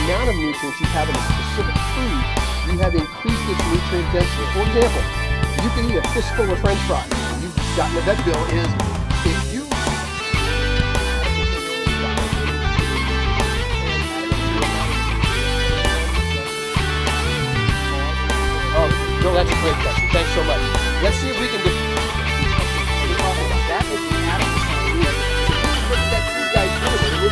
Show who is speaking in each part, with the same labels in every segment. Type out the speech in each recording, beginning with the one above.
Speaker 1: amount of nutrients you have in a specific food, you have increased its nutrient density. For example, you can eat a fistful of French fries. You've gotten a vet bill is if you no, that's a great question. Thanks so much. Let's see if we can do that. Is the adequate. What that you guys do?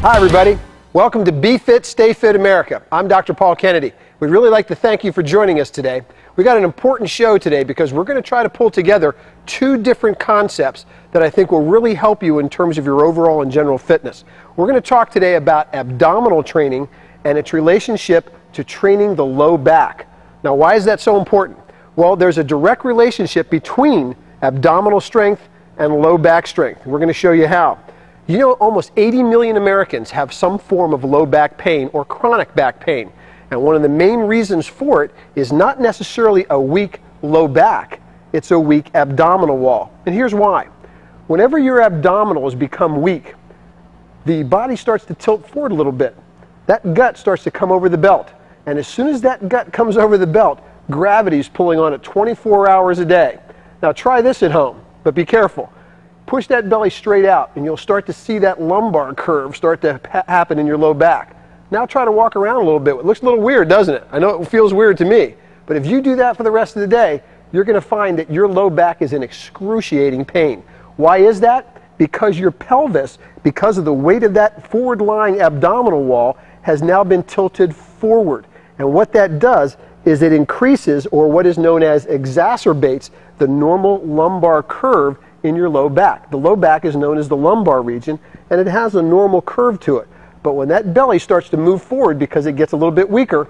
Speaker 1: Hi, everybody. Welcome to Be Fit, Stay Fit America. I'm Dr. Paul Kennedy. We'd really like to thank you for joining us today. We got an important show today because we're going to try to pull together two different concepts that I think will really help you in terms of your overall and general fitness. We're going to talk today about abdominal training and its relationship to training the low back. Now, why is that so important? Well, there's a direct relationship between abdominal strength and low back strength. We're going to show you how. You know, almost 80 million Americans have some form of low back pain or chronic back pain. And one of the main reasons for it is not necessarily a weak low back, it's a weak abdominal wall. And here's why. Whenever your abdominals become weak, the body starts to tilt forward a little bit. That gut starts to come over the belt. And as soon as that gut comes over the belt, gravity is pulling on it 24 hours a day. Now try this at home, but be careful. Push that belly straight out and you'll start to see that lumbar curve start to happen in your low back. Now try to walk around a little bit. It looks a little weird, doesn't it? I know it feels weird to me. But if you do that for the rest of the day, you're going to find that your low back is in excruciating pain. Why is that? Because your pelvis, because of the weight of that forward-lying abdominal wall, has now been tilted forward. And what that does is it increases, or what is known as exacerbates, the normal lumbar curve in your low back. The low back is known as the lumbar region, and it has a normal curve to it. But when that belly starts to move forward because it gets a little bit weaker,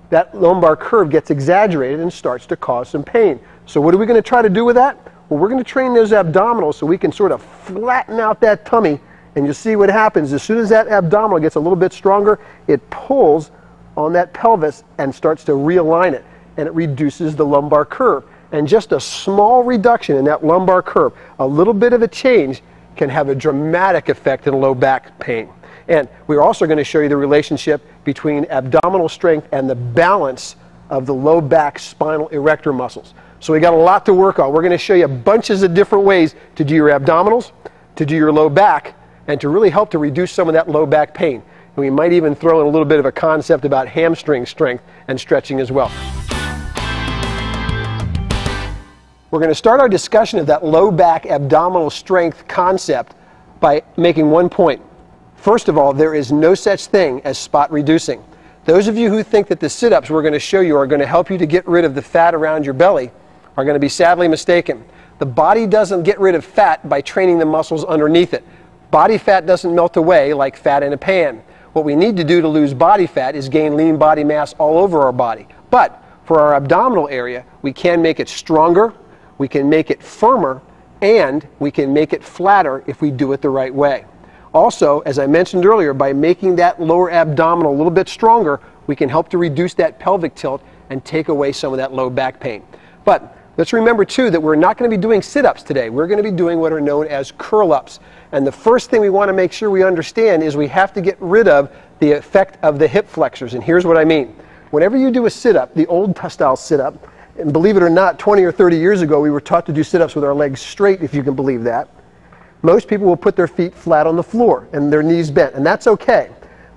Speaker 1: that lumbar curve gets exaggerated and starts to cause some pain. So what are we going to try to do with that? Well, we're going to train those abdominals so we can sort of flatten out that tummy, and you'll see what happens. As soon as that abdominal gets a little bit stronger, it pulls on that pelvis and starts to realign it, and it reduces the lumbar curve. And just a small reduction in that lumbar curve, a little bit of a change, can have a dramatic effect in low back pain. And we're also going to show you the relationship between abdominal strength and the balance of the low back spinal erector muscles. So we got a lot to work on. We're going to show you bunches of different ways to do your abdominals, to do your low back, and to really help to reduce some of that low back pain. And we might even throw in a little bit of a concept about hamstring strength and stretching as well. We're going to start our discussion of that low back abdominal strength concept by making one point. First of all, there is no such thing as spot reducing. Those of you who think that the sit-ups we're going to show you are going to help you to get rid of the fat around your belly are going to be sadly mistaken. The body doesn't get rid of fat by training the muscles underneath it. Body fat doesn't melt away like fat in a pan. What we need to do to lose body fat is gain lean body mass all over our body. But for our abdominal area, we can make it stronger, we can make it firmer, and we can make it flatter if we do it the right way. Also, as I mentioned earlier, by making that lower abdominal a little bit stronger, we can help to reduce that pelvic tilt and take away some of that low back pain. But let's remember, too, that we're not going to be doing sit-ups today. We're going to be doing what are known as curl-ups. And the first thing we want to make sure we understand is we have to get rid of the effect of the hip flexors. And here's what I mean. Whenever you do a sit-up, the old-style sit-up, and believe it or not, 20 or 30 years ago, we were taught to do sit-ups with our legs straight, if you can believe that. Most people will put their feet flat on the floor and their knees bent, and that's okay.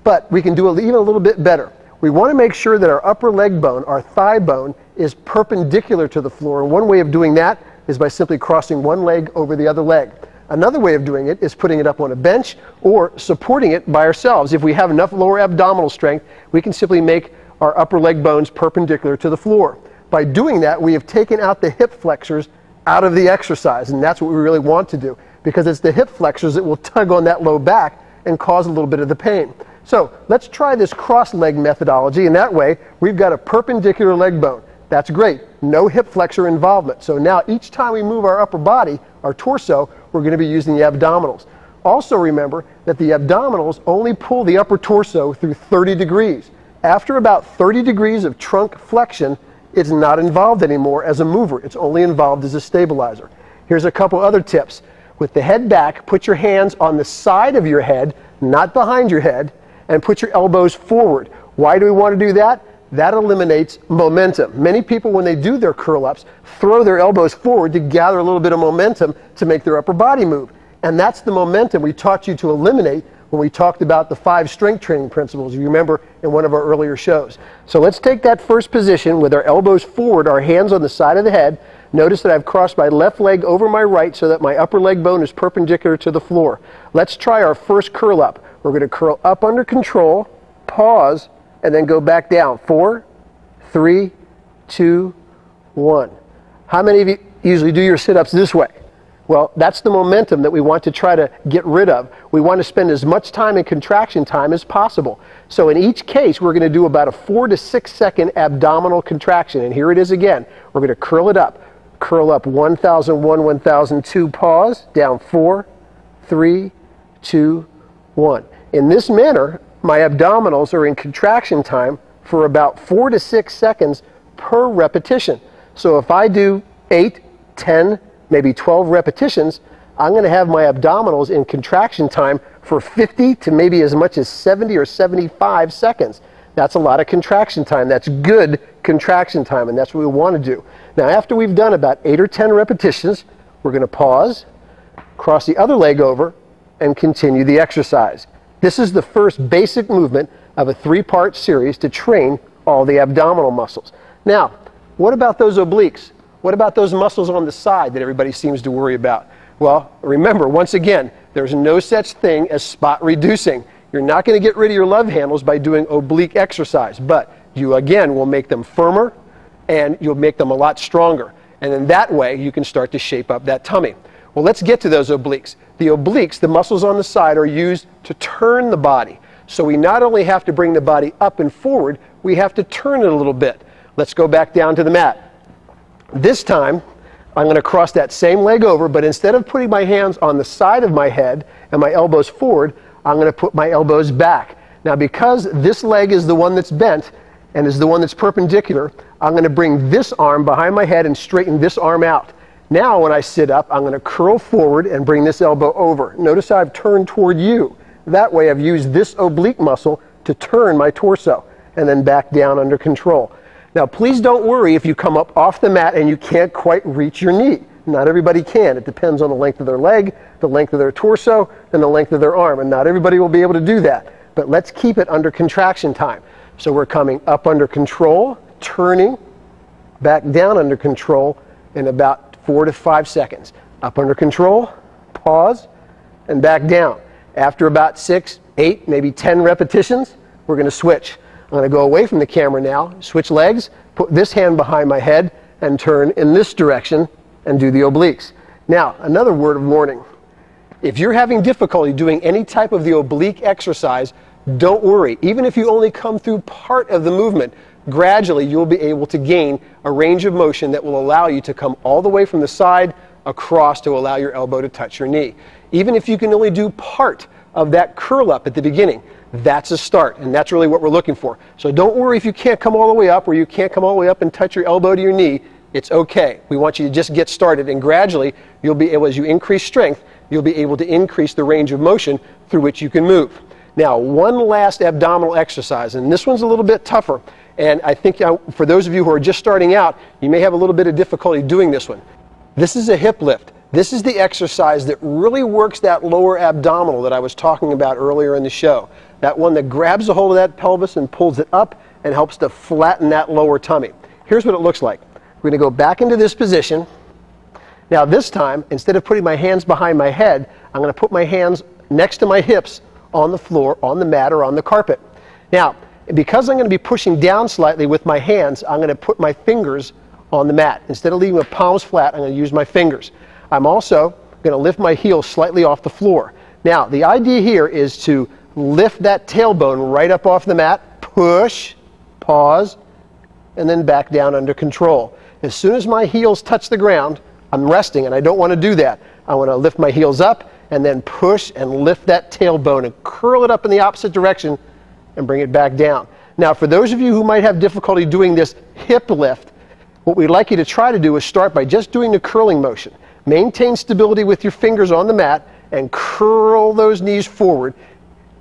Speaker 1: But we can do it even a little bit better. We want to make sure that our upper leg bone, our thigh bone, is perpendicular to the floor. And one way of doing that is by simply crossing one leg over the other leg. Another way of doing it is putting it up on a bench or supporting it by ourselves. If we have enough lower abdominal strength, we can simply make our upper leg bones perpendicular to the floor. By doing that, we have taken out the hip flexors out of the exercise, and that's what we really want to do, because it's the hip flexors that will tug on that low back and cause a little bit of the pain. So let's try this cross-leg methodology, and that way we've got a perpendicular leg bone. That's great. No hip flexor involvement. So now each time we move our upper body, our torso, we're going to be using the abdominals. Also remember that the abdominals only pull the upper torso through 30 degrees. After about 30 degrees of trunk flexion, it's not involved anymore as a mover. It's only involved as a stabilizer. Here's a couple other tips. With the head back, put your hands on the side of your head, not behind your head, and put your elbows forward. Why do we want to do that? That eliminates momentum. Many people, when they do their curl-ups, throw their elbows forward to gather a little bit of momentum to make their upper body move. And that's the momentum we taught you to eliminate when we talked about the 5 strength training principles, you remember, in one of our earlier shows. So let's take that first position with our elbows forward, our hands on the side of the head. Notice that I've crossed my left leg over my right so that my upper leg bone is perpendicular to the floor. Let's try our first curl up. We're going to curl up under control, pause, and then go back down. 4, 3, 2, 1. How many of you usually do your sit-ups this way? Well, that's the momentum that we want to try to get rid of. We want to spend as much time in contraction time as possible. So in each case, we're going to do about a 4 to 6 second abdominal contraction. And here it is again. We're going to curl it up. Curl up 1001, 1002, pause, down 4, 3, 2, 1. In this manner, my abdominals are in contraction time for about 4 to 6 seconds per repetition. So if I do 8, 10, maybe 12 repetitions, I'm going to have my abdominals in contraction time for 50 to maybe as much as 70 or 75 seconds. That's a lot of contraction time. That's good contraction time, and that's what we want to do. Now, after we've done about 8 or 10 repetitions, we're going to pause, cross the other leg over, and continue the exercise. This is the first basic movement of a 3-part series to train all the abdominal muscles. Now, what about those obliques? What about those muscles on the side that everybody seems to worry about? Well, remember, once again, there's no such thing as spot reducing. You're not going to get rid of your love handles by doing oblique exercise, but you, again, will make them firmer and you'll make them a lot stronger. And then that way, you can start to shape up that tummy. Well, let's get to those obliques. The obliques, the muscles on the side, are used to turn the body. So we not only have to bring the body up and forward, we have to turn it a little bit. Let's go back down to the mat. This time, I'm going to cross that same leg over, but instead of putting my hands on the side of my head and my elbows forward, I'm going to put my elbows back. Now, because this leg is the one that's bent and is the one that's perpendicular, I'm going to bring this arm behind my head and straighten this arm out. Now, when I sit up, I'm going to curl forward and bring this elbow over. Notice how I've turned toward you. That way, I've used this oblique muscle to turn my torso and then back down under control. Now, please don't worry if you come up off the mat and you can't quite reach your knee. Not everybody can. It depends on the length of their leg, the length of their torso, and the length of their arm. And not everybody will be able to do that. But let's keep it under contraction time. So we're coming up under control, turning, back down under control in about 4 to 5 seconds. Up under control, pause, and back down. After about 6, 8, maybe 10 repetitions, we're going to switch. I'm going to go away from the camera now, switch legs, put this hand behind my head, and turn in this direction and do the obliques. Now, another word of warning. If you're having difficulty doing any type of the oblique exercise, don't worry. Even if you only come through part of the movement, gradually you'll be able to gain a range of motion that will allow you to come all the way from the side across to allow your elbow to touch your knee. Even if you can only do part of that curl up at the beginning, that's a start, and that's really what we're looking for. So don't worry if you can't come all the way up or you can't come all the way up and touch your elbow to your knee. It's okay. We want you to just get started, and gradually you'll be able, as you increase strength, you'll be able to increase the range of motion through which you can move. Now, one last abdominal exercise, and this one's a little bit tougher, and I think for those of you who are just starting out, you may have a little bit of difficulty doing this one. This is a hip lift. This is the exercise that really works that lower abdominal that I was talking about earlier in the show. That one that grabs a hold of that pelvis and pulls it up and helps to flatten that lower tummy. Here's what it looks like. We're going to go back into this position. Now this time, instead of putting my hands behind my head, I'm going to put my hands next to my hips on the floor, on the mat, or on the carpet. Now, because I'm going to be pushing down slightly with my hands, I'm going to put my fingers on the mat. Instead of leaving my palms flat, I'm going to use my fingers. I'm also going to lift my heels slightly off the floor. Now, the idea here is to lift that tailbone right up off the mat, push, pause, and then back down under control. As soon as my heels touch the ground, I'm resting, and I don't want to do that. I want to lift my heels up and then push and lift that tailbone and curl it up in the opposite direction and bring it back down. Now, for those of you who might have difficulty doing this hip lift, what we'd like you to try to do is start by just doing the curling motion. Maintain stability with your fingers on the mat and curl those knees forward.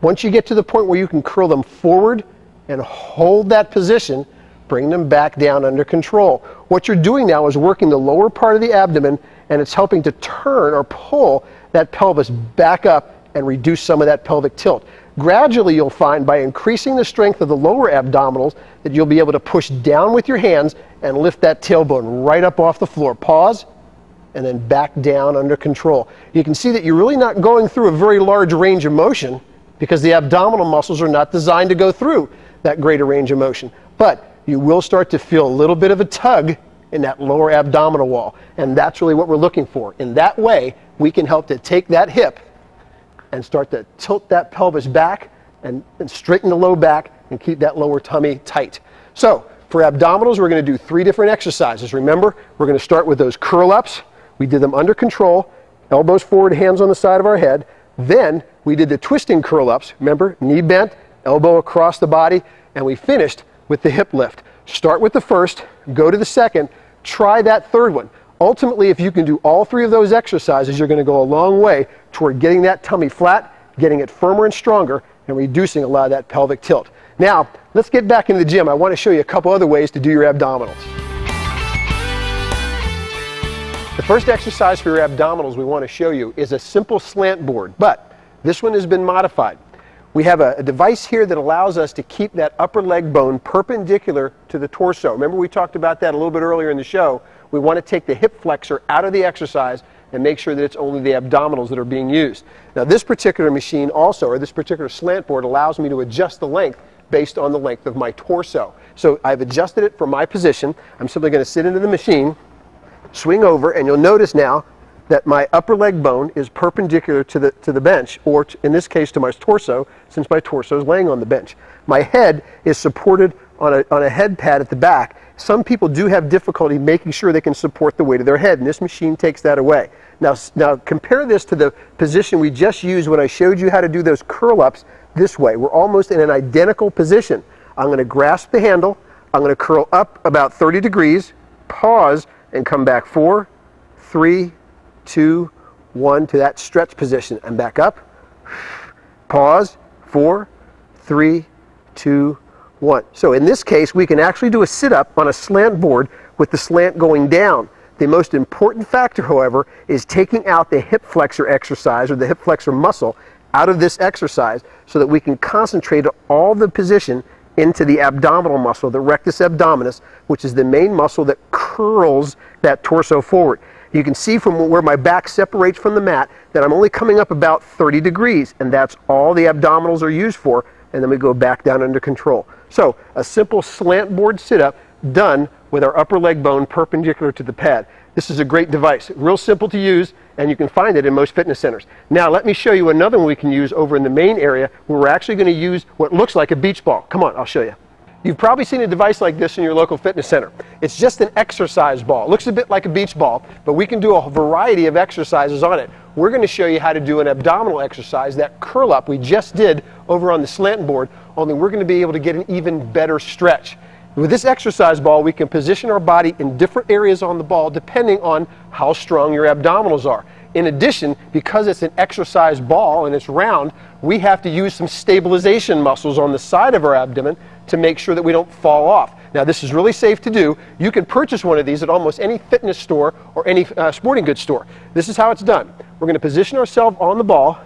Speaker 1: Once you get to the point where you can curl them forward and hold that position, bring them back down under control. What you're doing now is working the lower part of the abdomen, and it's helping to turn or pull that pelvis back up and reduce some of that pelvic tilt. Gradually, you'll find by increasing the strength of the lower abdominals that you'll be able to push down with your hands and lift that tailbone right up off the floor. Pause, and then back down under control. You can see that you're really not going through a very large range of motion because the abdominal muscles are not designed to go through that greater range of motion. But you will start to feel a little bit of a tug in that lower abdominal wall, and that's really what we're looking for. In that way, we can help to take that hip and start to tilt that pelvis back and straighten the low back and keep that lower tummy tight. So for abdominals, we're going to do 3 different exercises. Remember, we're going to start with those curl-ups. We did them under control, elbows forward, hands on the side of our head. Then we did the twisting curl-ups. Remember, knee bent, elbow across the body, and we finished with the hip lift. Start with the first, go to the second, try that third one. Ultimately, if you can do all 3 of those exercises, you're going to go a long way toward getting that tummy flat, getting it firmer and stronger, and reducing a lot of that pelvic tilt. Now, let's get back into the gym. I want to show you a couple other ways to do your abdominals. The first exercise for your abdominals we want to show you is a simple slant board, but this one has been modified. We have a device here that allows us to keep that upper leg bone perpendicular to the torso. Remember, we talked about that a little bit earlier in the show. We want to take the hip flexor out of the exercise and make sure that it's only the abdominals that are being used. Now, this particular machine also, or this particular slant board, allows me to adjust the length based on the length of my torso. So I've adjusted it for my position. I'm simply going to sit into the machine, swing over, and you'll notice now that my upper leg bone is perpendicular to the bench, or in this case to my torso, since my torso is laying on the bench. My head is supported on a head pad at the back. Some people do have difficulty making sure they can support the weight of their head, and this machine takes that away. Now compare this to the position we just used when I showed you how to do those curl-ups this way. We're almost in an identical position. I'm going to grasp the handle, I'm going to curl up about 30 degrees, pause, and come back 4, 3, 2, 1 to that stretch position. And back up, pause, 4, 3, 2, 1. So in this case, we can actually do a sit-up on a slant board with the slant going down. The most important factor, however, is taking out the hip flexor exercise or the hip flexor muscle out of this exercise so that we can concentrate all the position into the abdominal muscle, the rectus abdominis, which is the main muscle that curls that torso forward. You can see from where my back separates from the mat that I'm only coming up about 30 degrees, and that's all the abdominals are used for, and then we go back down under control. So a simple slant board sit-up done with our upper leg bone perpendicular to the pad. This is a great device, real simple to use, and you can find it in most fitness centers. Now let me show you another one we can use over in the main area where we're actually going to use what looks like a beach ball. Come on, I'll show you. You've probably seen a device like this in your local fitness center. It's just an exercise ball. It looks a bit like a beach ball, but we can do a variety of exercises on it. We're going to show you how to do an abdominal exercise, that curl up we just did over on the slant board, only we're going to be able to get an even better stretch. With this exercise ball, we can position our body in different areas on the ball depending on how strong your abdominals are. In addition, because it's an exercise ball and it's round, we have to use some stabilization muscles on the side of our abdomen to make sure that we don't fall off. Now, this is really safe to do. You can purchase one of these at almost any fitness store or any sporting goods store. This is how it's done. We're going to position ourselves on the ball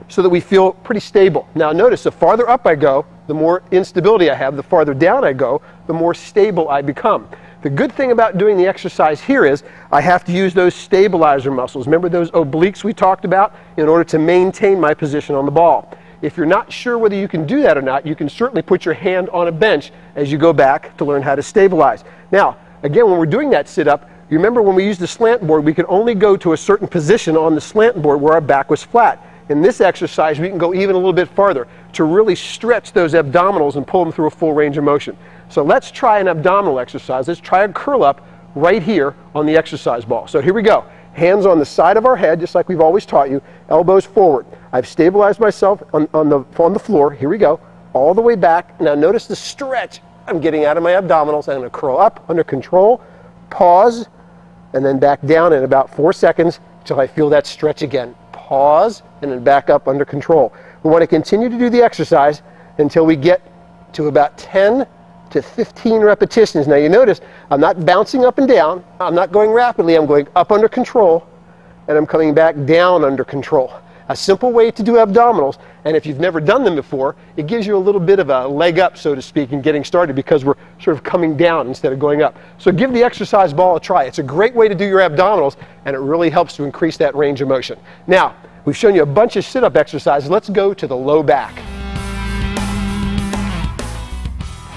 Speaker 1: so that we feel pretty stable. Now, notice the farther up I go, the more instability I have. The farther down I go, the more stable I become. The good thing about doing the exercise here is I have to use those stabilizer muscles. Remember those obliques we talked about in order to maintain my position on the ball. If you're not sure whether you can do that or not, you can certainly put your hand on a bench as you go back to learn how to stabilize. Now, again, when we're doing that sit-up, you remember when we used the slant board, we could only go to a certain position on the slant board where our back was flat. In this exercise, we can go even a little bit farther to really stretch those abdominals and pull them through a full range of motion. So let's try an abdominal exercise. Let's try a curl up right here on the exercise ball. So here we go. Hands on the side of our head, just like we've always taught you. Elbows forward. I've stabilized myself on the floor. Here we go. All the way back. Now notice the stretch I'm getting out of my abdominals. I'm going to curl up under control. Pause. and then back down in about 4 seconds until I feel that stretch again. Pause, and then back up under control. We want to continue to do the exercise until we get to about 10 to 15 repetitions. Now you notice I'm not bouncing up and down. I'm not going rapidly. I'm going up under control, and I'm coming back down under control. A simple way to do abdominals, and if you've never done them before, it gives you a little bit of a leg up, so to speak, in getting started, because we're sort of coming down instead of going up. So give the exercise ball a try. It's a great way to do your abdominals, and it really helps to increase that range of motion. Now, we've shown you a bunch of sit-up exercises. Let's go to the low back.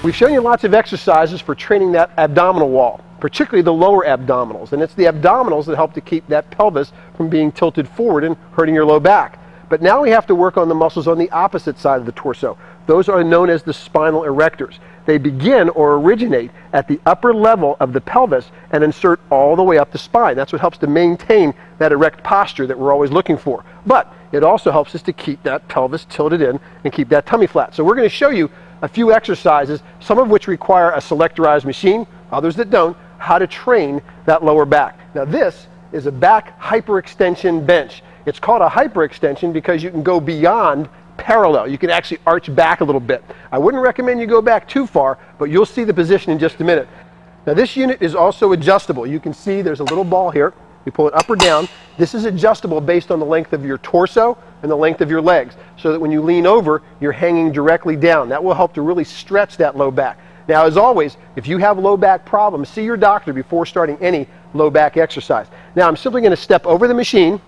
Speaker 1: We've shown you lots of exercises for training that abdominal wall, particularly the lower abdominals. And it's the abdominals that help to keep that pelvis from being tilted forward and hurting your low back. But now we have to work on the muscles on the opposite side of the torso. Those are known as the spinal erectors. They begin or originate at the upper level of the pelvis and insert all the way up the spine. That's what helps to maintain that erect posture that we're always looking for. But it also helps us to keep that pelvis tilted in and keep that tummy flat. So we're going to show you a few exercises, some of which require a selectorized machine, others that don't, how to train that lower back. Now this is a back hyperextension bench. It's called a hyperextension because you can go beyond parallel. You can actually arch back a little bit. I wouldn't recommend you go back too far, but you'll see the position in just a minute. Now this unit is also adjustable. You can see there's a little ball here. You pull it up or down. This is adjustable based on the length of your torso and the length of your legs, so that when you lean over, you're hanging directly down. That will help to really stretch that low back. Now, as always, if you have low back problems, see your doctor before starting any low back exercise. Now, I'm simply going to step over the machine,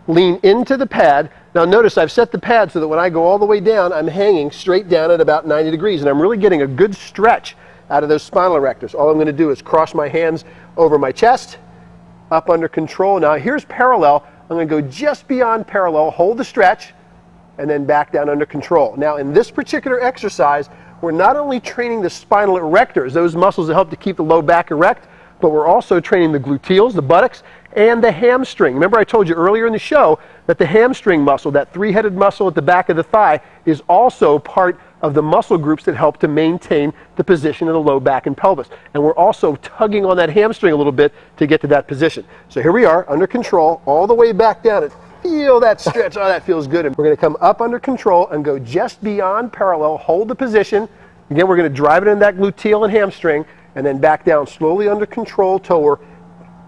Speaker 1: lean into the pad. Now, notice I've set the pad so that when I go all the way down, I'm hanging straight down at about 90 degrees, and I'm really getting a good stretch out of those spinal erectors. All I'm going to do is cross my hands over my chest, up under control. Now, here's parallel. I'm going to go just beyond parallel, hold the stretch, and then back down under control. Now, in this particular exercise, we're not only training the spinal erectors, those muscles that help to keep the low back erect, but we're also training the gluteals, the buttocks, and the hamstring. Remember I told you earlier in the show that the hamstring muscle, that three-headed muscle at the back of the thigh, is also part of the muscle groups that help to maintain the position of the low back and pelvis. And we're also tugging on that hamstring a little bit to get to that position. So here we are, under control, all the way back down. And feel that stretch. Oh, that feels good. And we're going to come up under control and go just beyond parallel, hold the position. Again, we're going to drive it in that gluteal and hamstring, and then back down slowly under control till we're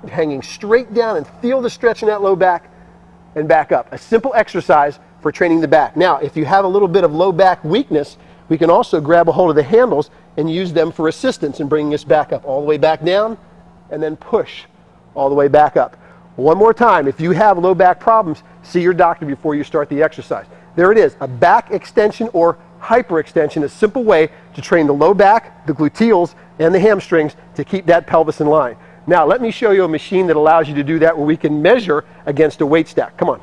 Speaker 1: hanging straight down and feel the stretch in that low back, and back up. A simple exercise for training the back. Now, if you have a little bit of low back weakness, we can also grab a hold of the handles and use them for assistance in bringing us back up. All the way back down, and then push all the way back up. One more time, if you have low back problems, see your doctor before you start the exercise. There it is, a back extension or hyperextension, a simple way to train the low back, the gluteals, and the hamstrings to keep that pelvis in line. Now, let me show you a machine that allows you to do that, where we can measure against a weight stack. Come on.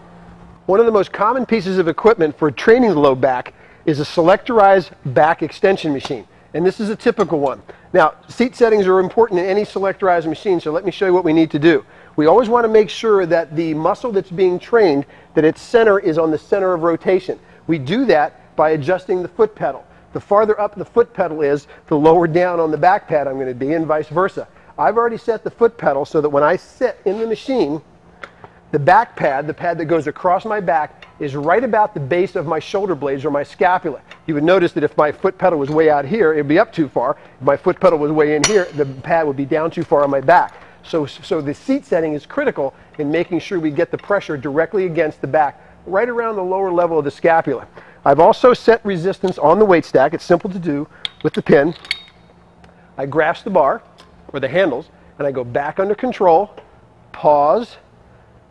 Speaker 1: One of the most common pieces of equipment for training the low back is a selectorize back extension machine. And this is a typical one. Now, seat settings are important in any selectorized machine, so let me show you what we need to do. We always want to make sure that the muscle that's being trained, that its center is on the center of rotation. We do that by adjusting the foot pedal. The farther up the foot pedal is, the lower down on the back pad I'm going to be, and vice versa. I've already set the foot pedal so that when I sit in the machine, the back pad, the pad that goes across my back, is right about the base of my shoulder blades or my scapula. You would notice that if my foot pedal was way out here, it would be up too far. If my foot pedal was way in here, the pad would be down too far on my back. So the seat setting is critical in making sure we get the pressure directly against the back, right around the lower level of the scapula. I've also set resistance on the weight stack. It's simple to do with the pin. I grasp the bar, or the handles, and I go back under control, pause,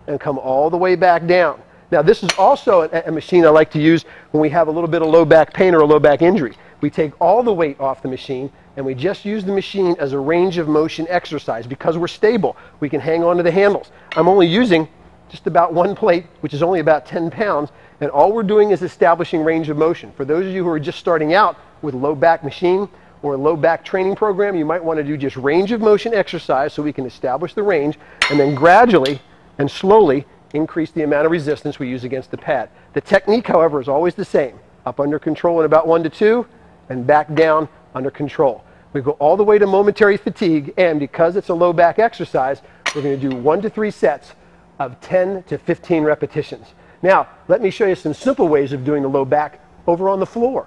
Speaker 1: and come all the way back down. Now, this is also a machine I like to use when we have a little bit of low back pain or a low back injury. We take all the weight off the machine, and we just use the machine as a range of motion exercise. Because we're stable, we can hang on to the handles. I'm only using just about one plate, which is only about 10 pounds, and all we're doing is establishing range of motion. For those of you who are just starting out with a low back machine or a low back training program, you might want to do just range of motion exercise so we can establish the range, and then gradually and slowly increase the amount of resistance we use against the pad. The technique, however, is always the same. Up under control in about 1 to 2, and back down under control. We go all the way to momentary fatigue, and because it's a low back exercise, We're going to do 1 to 3 sets of 10 to 15 repetitions. Now, let me show you some simple ways of doing the low back over on the floor.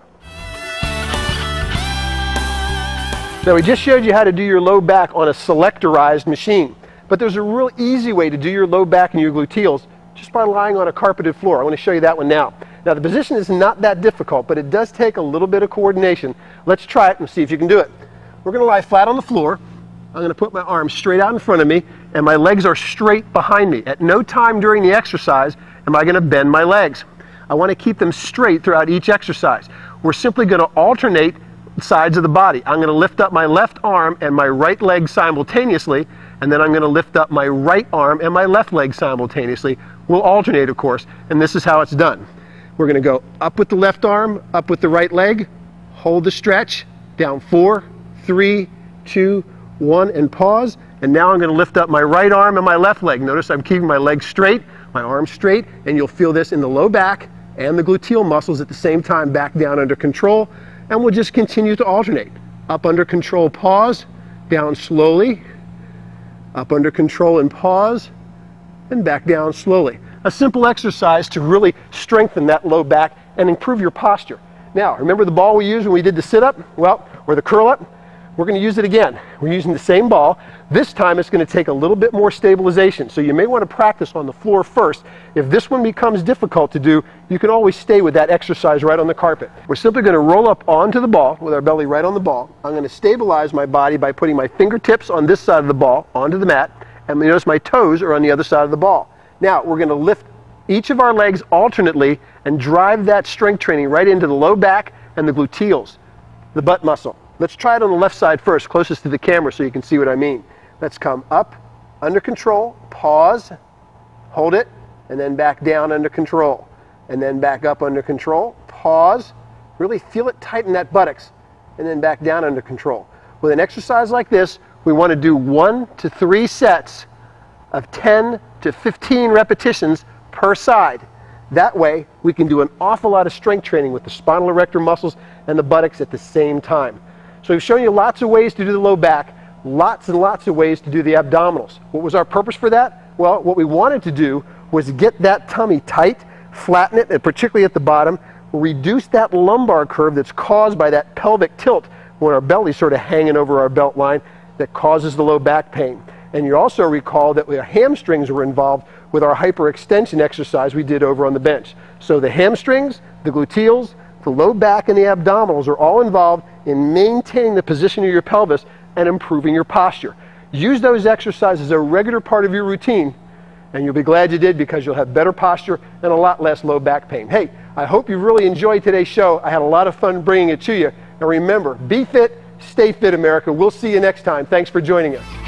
Speaker 1: Now, we just showed you how to do your low back on a selectorized machine, but there's a real easy way to do your low back and your gluteals just by lying on a carpeted floor. I want to show you that one now. Now, the position is not that difficult, but it does take a little bit of coordination. Let's try it and see if you can do it. We're going to lie flat on the floor. I'm going to put my arms straight out in front of me, and my legs are straight behind me. At no time during the exercise am I going to bend my legs. I want to keep them straight throughout each exercise. We're simply going to alternate sides of the body. I'm going to lift up my left arm and my right leg simultaneously, and then I'm going to lift up my right arm and my left leg simultaneously. We'll alternate, of course, and this is how it's done. We're going to go up with the left arm, up with the right leg, hold the stretch, down 4, 3, 2, 1, and pause. And now I'm going to lift up my right arm and my left leg. Notice I'm keeping my legs straight, my arms straight, and you'll feel this in the low back and the gluteal muscles at the same time, back down under control. And we'll just continue to alternate. Up under control, pause, down slowly, up under control and pause, and back down slowly. A simple exercise to really strengthen that low back and improve your posture. Now, remember the ball we used when we did the sit-up? Well, or the curl-up? We're going to use it again. We're using the same ball. This time it's going to take a little bit more stabilization, so you may want to practice on the floor first. If this one becomes difficult to do, you can always stay with that exercise right on the carpet. We're simply going to roll up onto the ball with our belly right on the ball. I'm going to stabilize my body by putting my fingertips on this side of the ball onto the mat, and notice my toes are on the other side of the ball. Now, we're going to lift each of our legs alternately and drive that strength training right into the low back and the gluteals, the butt muscle. Let's try it on the left side first, closest to the camera so you can see what I mean. Let's come up, under control, pause, hold it, and then back down under control. And then back up under control, pause, really feel it tighten that buttocks, and then back down under control. With an exercise like this, we want to do 1 to 3 sets of 10 to 15 repetitions per side. That way, we can do an awful lot of strength training with the spinal erector muscles and the buttocks at the same time. So we've shown you lots of ways to do the low back, lots and lots of ways to do the abdominals. What was our purpose for that? Well, what we wanted to do was get that tummy tight, flatten it, and particularly at the bottom, reduce that lumbar curve that's caused by that pelvic tilt when our belly's sort of hanging over our belt line that causes the low back pain. And you also recall that the hamstrings were involved with our hyperextension exercise we did over on the bench. So the hamstrings, the gluteals, the low back, and the abdominals are all involved in maintaining the position of your pelvis and improving your posture. Use those exercises as a regular part of your routine, and you'll be glad you did, because you'll have better posture and a lot less low back pain. Hey, I hope you really enjoyed today's show. I had a lot of fun bringing it to you. And remember, be fit, stay fit, America. We'll see you next time. Thanks for joining us.